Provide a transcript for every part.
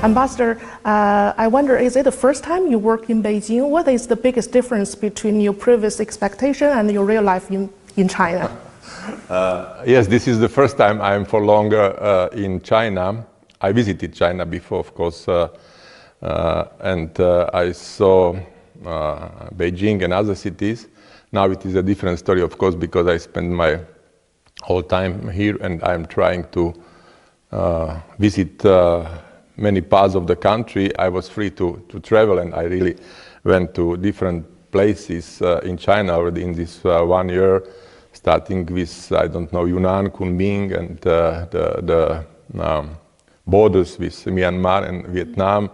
Ambassador, I wonder, is it the first time you work in Beijing? What is the biggest difference between your previous expectation and your real life in China? Yes, this is the first time I am for longer in China. I visited China before, of course, and I saw Beijing and other cities. Now it is a different story, of course, because I spend my whole time here and I'm trying to visit many parts of the country. I was free to travel and I really went to different places in China already in this 1 year, starting with, I don't know, Yunnan, Kunming, and the borders with Myanmar and Vietnam,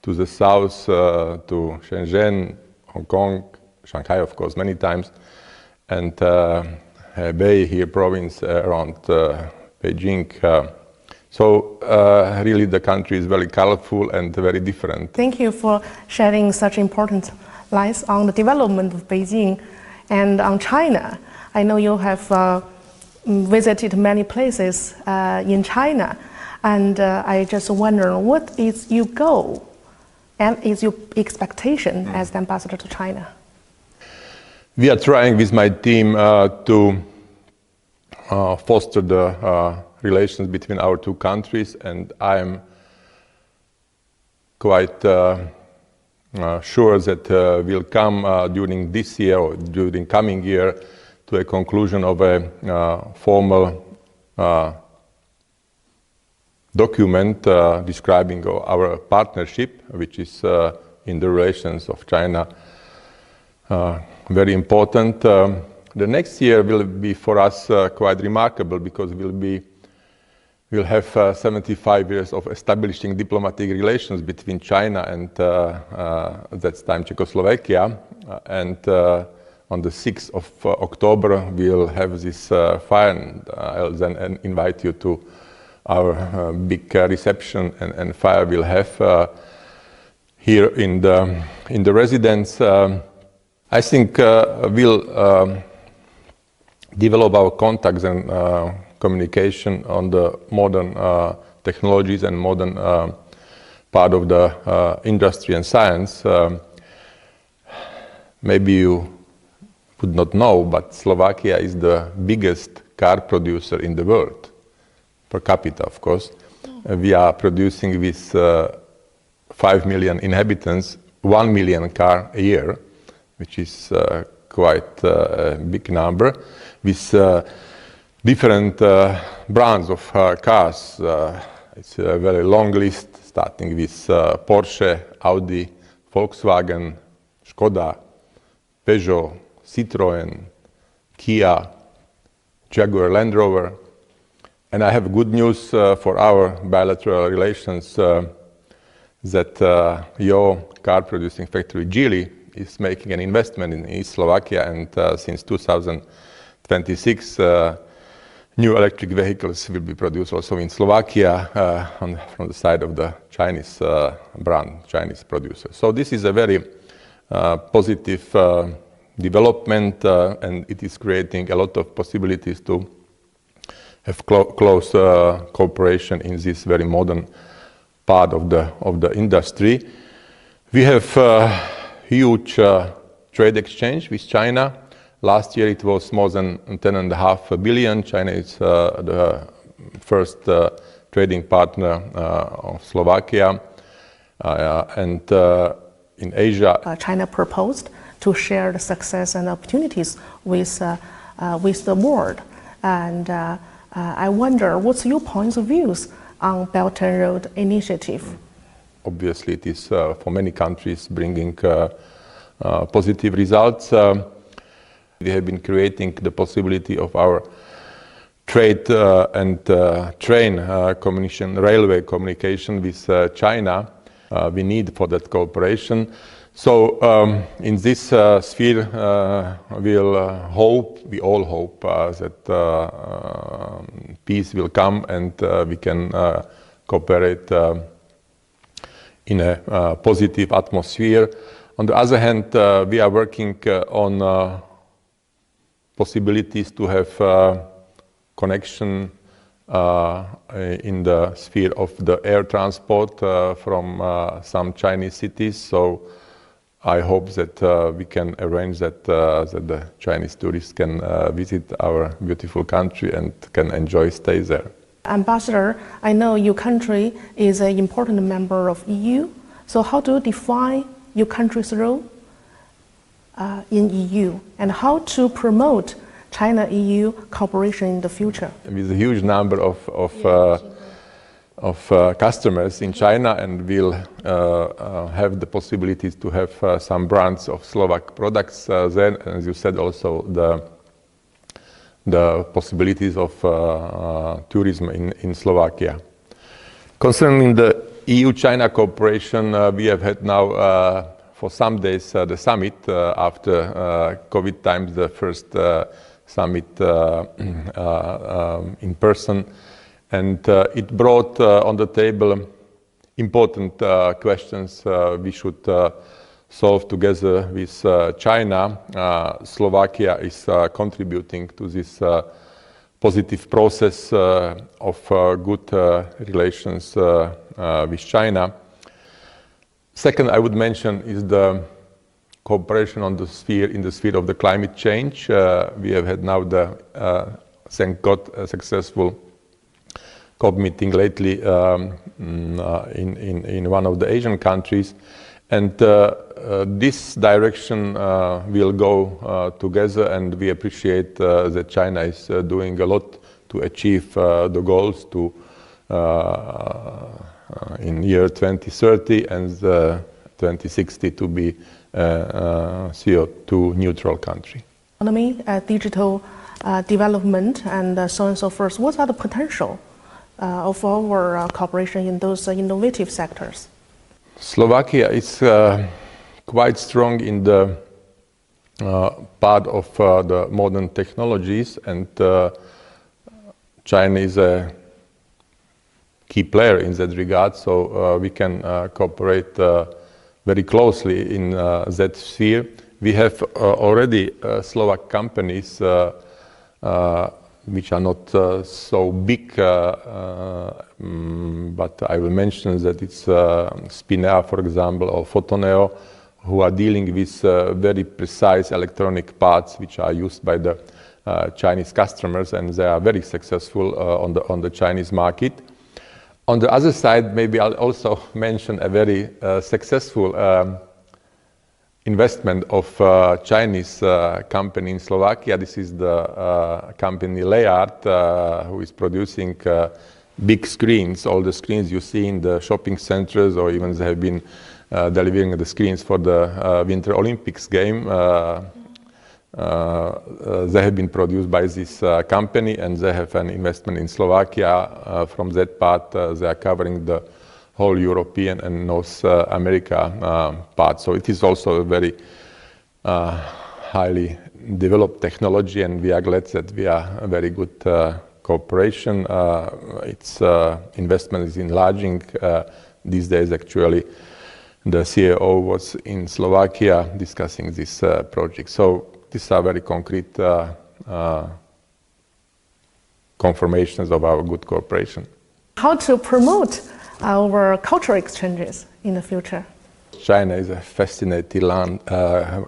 to the south, to Shenzhen, Hong Kong, Shanghai, of course, many times, and Hebei here, province around Beijing. So really the country is very colorful and very different. Thank you for shedding such important lights on the development of Beijing and on China. I know you have visited many places in China, and I just wonder, what is your goal and is your expectation as the ambassador to China? We are trying with my team to foster the relations between our two countries, and I am quite sure that we'll come during this year or during coming year to a conclusion of a formal document describing our partnership, which is in the relations of China very important. The next year will be for us quite remarkable because we'll have 75 years of establishing diplomatic relations between China and that time Czechoslovakia, and on the 6th of October we'll have this fire, and I'll then invite you to our big reception and fire we'll have here in the residence. I think we'll develop our contacts and communication on the modern technologies and modern part of the industry and science. Maybe you would not know, but Slovakia is the biggest car producer in the world, per capita, of course. We are producing with 5 million inhabitants, 1 million car a year, which is quite a big number, with different brands of cars. It's a very long list, starting with Porsche, Audi, Volkswagen, Skoda, Peugeot, Citroën, Kia, Jaguar Land Rover. And I have good news for our bilateral relations that your car producing factory Geely is making an investment in East Slovakia, and since 2026 new electric vehicles will be produced also in Slovakia from the side of the Chinese brand, Chinese producer. So this is a very positive development, and it is creating a lot of possibilities to have close cooperation in this very modern part of the industry. We have huge trade exchange with China. Last year it was more than 10.5 billion. China is the first trading partner of Slovakia, and in Asia. China proposed to share the success and opportunities with the world, and I wonder, what's your points of views on Belt and Road Initiative? Obviously, it is for many countries bringing positive results. We have been creating the possibility of our trade and train communication, railway communication with China. We need for that cooperation. So in this sphere, we all hope that peace will come and we can cooperate in a positive atmosphere. On the other hand, we are working on possibilities to have connection in the sphere of the air transport from some Chinese cities. So I hope that we can arrange that the Chinese tourists can visit our beautiful country and can enjoy stay there. Ambassador, I know your country is an important member of EU. So how do you define your country's role in EU and how to promote China-EU cooperation in the future? With a huge number of customers in China, and we'll have the possibilities to have some brands of Slovak products there. As you said, also the possibilities of tourism in Slovakia. Concerning the EU-China cooperation, we have had now for some days the summit after COVID times, the first summit in person, and it brought on the table important questions we should solve together with China. Slovakia is contributing to this positive process of good relations with China. Second, I would mention is the cooperation in the sphere of the climate change. We have had now thank God, a successful COP meeting lately in one of the Asian countries, and this direction will go together, and we appreciate that China is doing a lot to achieve the goals to in year 2030 and 2060 to be CO2 neutral country. Economy, digital development, and so on and so forth. What are the potential of our cooperation in those innovative sectors? Slovakia is quite strong in the part of the modern technologies, and China is a key player in that regard, so we can cooperate very closely in that sphere. We have already Slovak companies which are not so big, but I will mention that it's Spinea, for example, or Photoneo, who are dealing with very precise electronic parts which are used by the Chinese customers, and they are very successful on the Chinese market. On the other side, maybe I'll also mention a very successful investment of Chinese company in Slovakia. This is the company Layard, who is producing big screens, all the screens you see in the shopping centers, or even they have been delivering the screens for the Winter Olympics game. They have been produced by this company, and they have an investment in Slovakia. From that part, they are covering the whole European and North America part. So it is also a very highly developed technology, and we are glad that we are a very good cooperation. Its investment is enlarging. These days, actually, the CEO was in Slovakia discussing this project. So these are very concrete confirmations of our good cooperation. How to promote our cultural exchanges in the future? China is a fascinating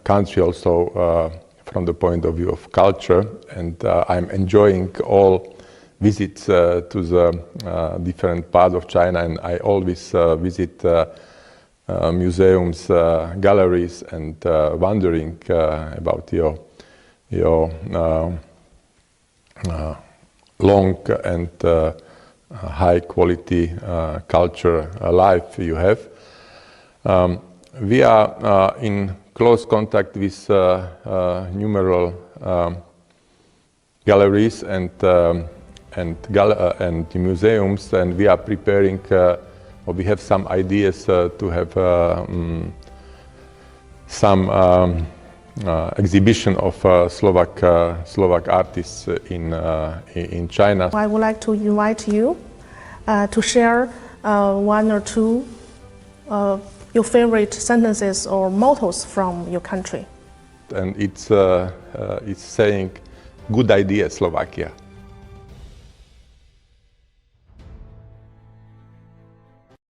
country also from the point of view of culture, and I'm enjoying all visits to the different parts of China, and I always visit museums, galleries, and wondering about your long and high quality culture life you have. We are in close contact with numerous galleries and museums, and we are preparing, or we have some ideas to have some exhibition of Slovak artists in China. I would like to invite you to share one or two your favorite sentences or mottos from your country. And it's saying, "Good idea, Slovakia."